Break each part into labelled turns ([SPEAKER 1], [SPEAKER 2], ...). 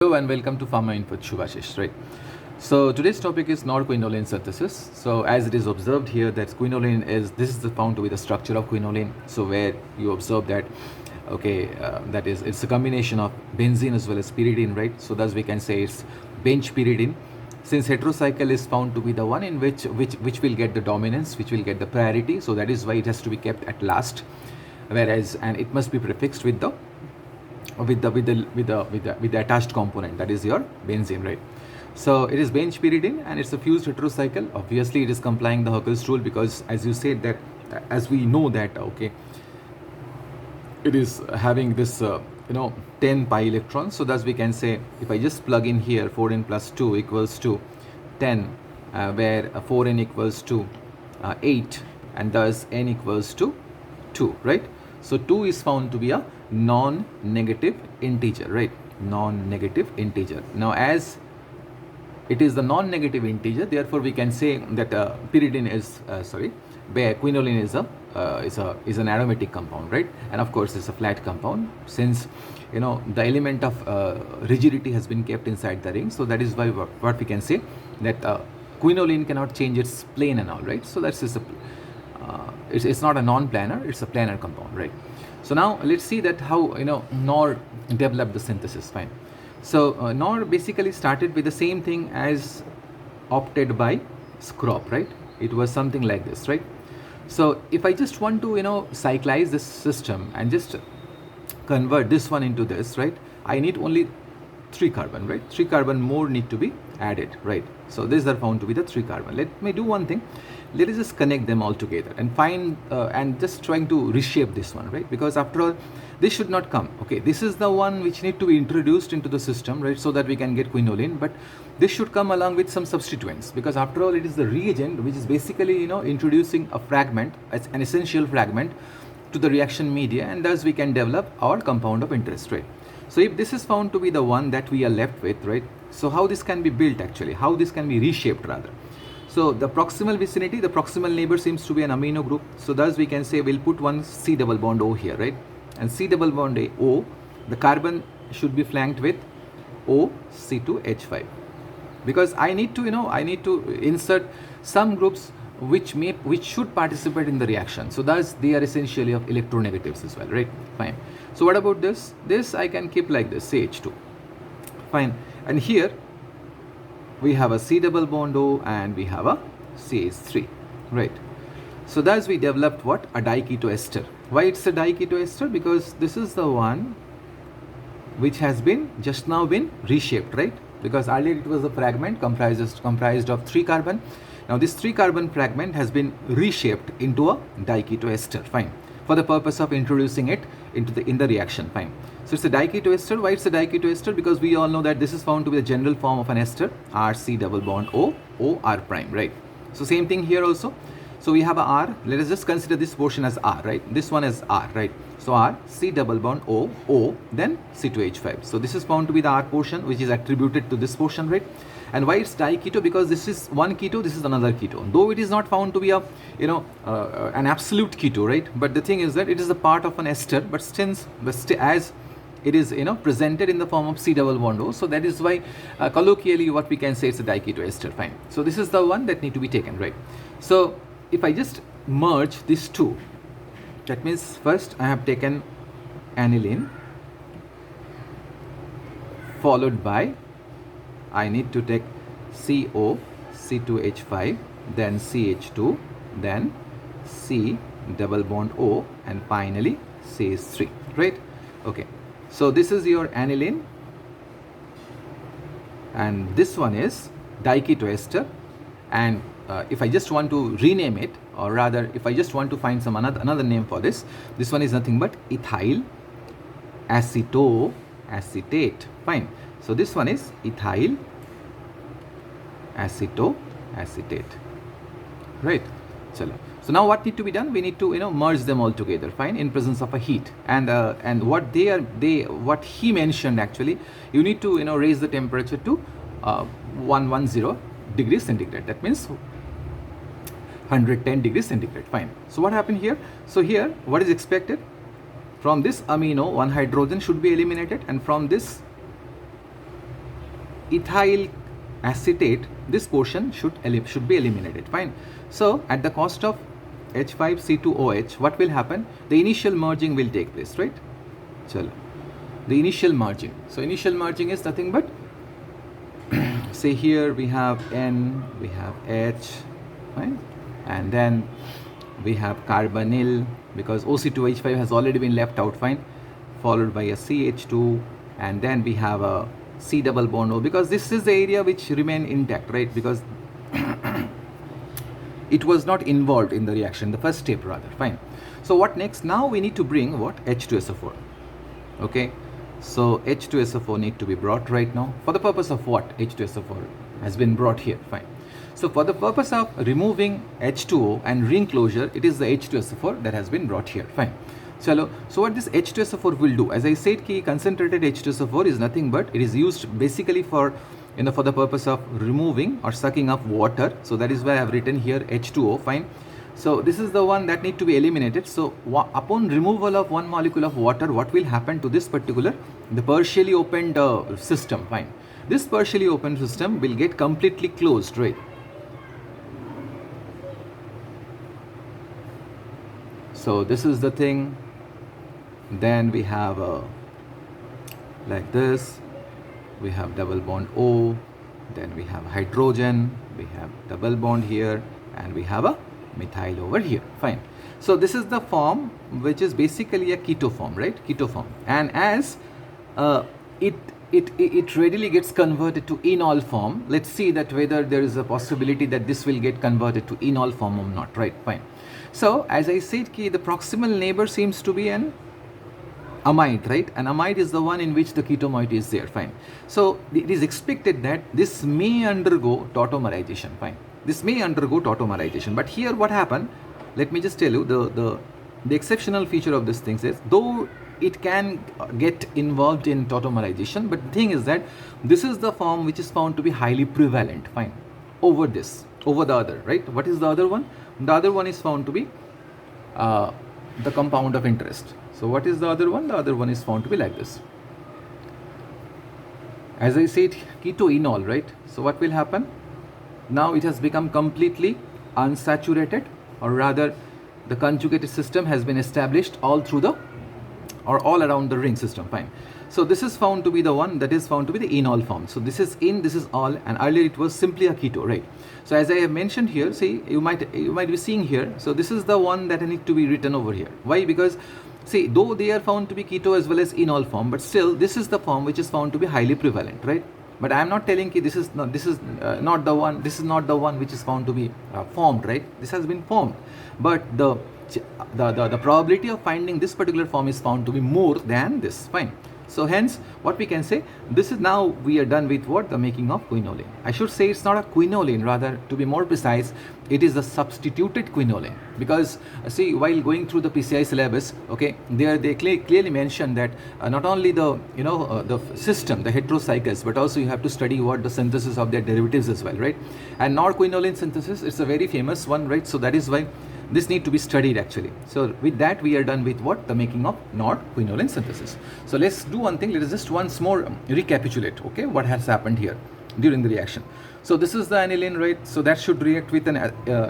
[SPEAKER 1] Hello and welcome to Pharma-info with Shubhashish, right? So today's topic is Knorr QUINOLINE synthesis. So as it is observed here that quinoline this is found to be the structure of quinoline. So where you observe that, okay, that is, it's a combination of benzene as well as pyridine, right? So thus we can say it's bench pyridine. Since heterocycle is found to be the one in which will get the dominance, which will get the priority. So that is why it has to be kept at last. Whereas, and it must be prefixed with the attached component, that is your benzene, right? So it is bench pyridine and it's a fused heterocycle. Obviously it is complying the Huckel's rule because as you said that, as we know that, okay, it is having this 10 pi electrons. So thus we can say, if I just plug in here 4n plus 2 equals to 10, where 4n equals to 8, and thus n equals to 2, right? So 2 is found to be a non-negative integer, right? Non-negative integer. Now as it is the non-negative integer, therefore we can say that pyridine is quinoline is an aromatic compound, right? And of course it's a flat compound, since the element of rigidity has been kept inside the ring. So that is why what we can say that quinoline cannot change its plane and all, right? So that's just it's not a non-planar, it's a planar compound, right? So now let's see that how Knorr developed the synthesis. Fine. So Knorr basically started with the same thing as opted by Scrop, right? It was something like this, right? So if I just want to cyclize this system and just convert this one into this, right? I need only 3 carbon, right? 3 carbon more need to be added, right? So these are found to be the 3 carbon. Let me do one thing. Let us just connect them all together and find and just trying to reshape this one, right? Because after all, this should not come. Okay, this is the one which need to be introduced into the system, right? So that we can get quinoline, but this should come along with some substituents, because after all, it is the reagent which is basically introducing a fragment, as an essential fragment, to the reaction media, and thus we can develop our compound of interest, right? So if this is found to be the one that we are left with, right? So how this can be built actually, how this can be reshaped rather. So the proximal vicinity, the proximal neighbor seems to be an amino group. So thus we can say we'll put one C double bond O here, right? And C double bond O, the carbon should be flanked with O C2H5. Because I need to, insert some groups which should participate in the reaction. So thus they are essentially of electronegatives as well, right? Fine. So what about this? This I can keep like this, CH2. Fine. And here we have a C double bond O and we have a CH3, right? So thus we developed what? A diketo ester. Why it's a diketo ester? Because this is the one which has been just now been reshaped, right? Because earlier it was a fragment comprised of 3 carbon. Now this 3 carbon fragment has been reshaped into a diketo ester, fine, for the purpose of introducing it in the reaction, fine. So it's a diketo ester. Why it's a diketo ester? Because we all know that this is found to be the general form of an ester, RC double bond O, O R prime, right? So same thing here also. So we have a R. Let us just consider this portion as R, right? This one is R, right? So R, C double bond O, O, then C2H5. So this is found to be the R portion, which is attributed to this portion, right? And why it's diketo? Because this is one keto, this is another keto. Though it is not found to be a an absolute keto, right? But the thing is that it is a part of an ester, but as it is presented in the form of C double bond O. So that is why colloquially what we can say it's a diketo ester, fine. So this is the one that need to be taken, right? So if I just merge these two, that means first I have taken aniline, followed by I need to take CO, C2H5, then CH2, then C double bond O, and finally CH3, right? Okay, so this is your aniline, and this one is diketo ester. And if I just want to rename it, or rather if I just want to find some another name for this one is nothing but ethyl acetate, fine. So this one is ethyl acetate, right? So now what need to be done? We need to merge them all together, fine, in presence of a heat. And what what he mentioned actually, you need to raise the temperature to 110 degrees centigrade. That means 110 degrees centigrade, fine. So what happened here? So here what is expected? From this amino, one hydrogen should be eliminated, and from this ethyl acetate, this portion should be eliminated. Fine. So at the cost of H5C2OH, what will happen? The initial merging will take place, right? Chalo. The initial merging. So initial merging is nothing but say here we have N, we have H, right? And then we have carbonyl, because OC2H5 has already been left out, fine, followed by a CH2, and then we have a C double bond O, because this is the area which remain intact, right? Because it was not involved in the reaction, the first step rather, fine. So what next? Now we need to bring what? H2SO4. Okay, so H2SO4 need to be brought right now. For the purpose of what? H2SO4 has been brought here, fine. So for the purpose of removing H2O and ring closure, it is the H2SO4 that has been brought here, fine. Chalo. So what this H2SO4 will do, as I said, ki concentrated H2SO4 is nothing but it is used basically for, you know, for the purpose of removing or sucking up water. So that is why I have written here H2O, fine. So this is the one that need to be eliminated. So upon removal of one molecule of water, what will happen to this particular, the partially opened system, fine. This partially opened system will get completely closed, right? So this is the thing. Then we have like this, we have double bond O, then we have hydrogen, we have double bond here, and we have a methyl over here, fine. So this is the form which is basically a keto form, right? Keto form. And as it readily gets converted to enol form, let's see that whether there is a possibility that this will get converted to enol form or not, right? Fine. So as I said, the proximal neighbor seems to be an amide, right? An amide is the one in which the keto moiety is there, fine. So it is expected that this may undergo tautomerization, fine. This may undergo tautomerization, but here what happened, let me just tell you, the exceptional feature of this thing is, though it can get involved in tautomerization, but the thing is that this is the form which is found to be highly prevalent, fine, over this, over the other, right? What is the other one? The other one is found to be the compound of interest. So what is the other one? The other one is found to be like this. As I said, keto-enol, right? So what will happen? Now it has become completely unsaturated, or rather the conjugated system has been established all through the, or all around the ring system, fine. So this is found to be the one that is found to be the enol form. So this is in, this is all, and earlier it was simply a keto, right? So as I have mentioned here, see, you might be seeing here, so this is the one that need to be written over here. Why? Because see, though they are found to be keto as well as enol form, but still this is the form which is found to be highly prevalent, right? But I am not telling you this is not the one, this is not the one which is found to be formed, right? This has been formed, but the probability of finding this particular form is found to be more than this, fine. So hence what we can say, this is, now we are done with what? The making of quinoline. I should say it's not a quinoline, rather, to be more precise, it is a substituted quinoline. Because see, while going through the PCI syllabus, okay, there they clearly mention that not only the, you know, the system, the heterocycles, but also you have to study what the synthesis of their derivatives as well, right? And Knorr QUINOLINE synthesis, it's a very famous one, right? So that is why this need to be studied actually. So with that we are done with what? The making of Knorr QUINOLINE synthesis. So let's do one thing, let us just once more recapitulate, okay, what has happened here during the reaction. So this is the aniline, right? So that should react with an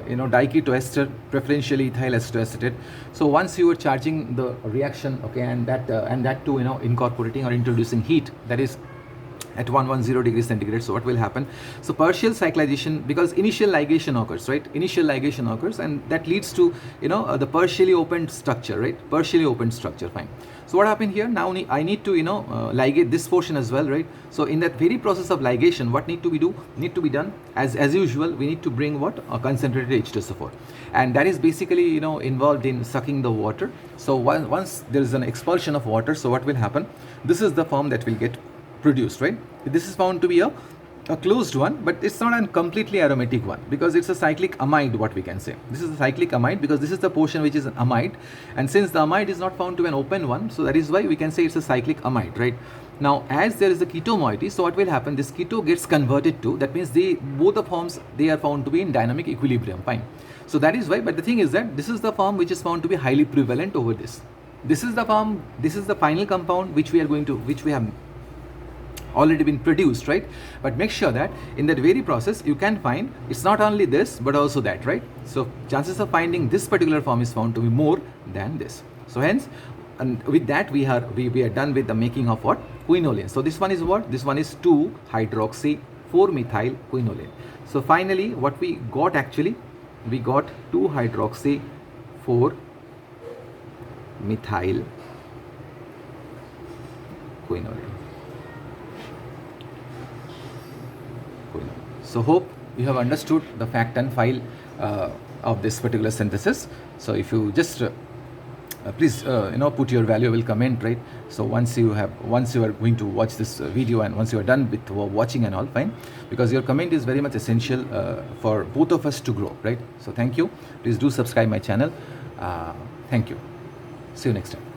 [SPEAKER 1] you know, diketoester, preferentially ethyl acetoacetate. So once you are charging the reaction, okay, and that too, you know, incorporating or introducing heat, that is at 110 degrees centigrade. So what will happen? So partial cyclization, because initial ligation occurs, right? Initial ligation occurs, and that leads to, you know, the partially opened structure, right? Partially opened structure, fine. So what happened here? Now I need to, you know, ligate this portion as well, right? So in that very process of ligation, what need to be done as usual, we need to bring what? A concentrated H2SO4, and that is basically, you know, involved in sucking the water. So once there is an expulsion of water, so what will happen? This is the form that will get produced, right? This is found to be a closed one, but it's not a completely aromatic one, because it's a cyclic amide, what we can say. This is a cyclic amide because this is the portion which is an amide, and since the amide is not found to be an open one, so that is why we can say it's a cyclic amide, right? Now as there is a keto moiety, so what will happen? This keto gets converted to, that means both the forms, they are found to be in dynamic equilibrium, fine. So that is why, but the thing is that this is the form which is found to be highly prevalent over this. This is the form, this is the final compound which we are going to, which we have already been produced, right? But make sure that in that very process you can find it's not only this but also that, right? So chances of finding this particular form is found to be more than this. So hence, and with that we are done with the making of what? Quinoline. So this one is what? This one is 2-hydroxy 4-methyl quinoline. So finally what we got, actually we got 2-hydroxy 4-methyl quinoline. So hope you have understood the fact and file of this particular synthesis. So if you just please put your valuable comment, right? So once you are going to watch this video and once you are done with watching and all, fine, because your comment is very much essential for both of us to grow, right? So thank you. Please do subscribe my channel. Thank you. See you next time.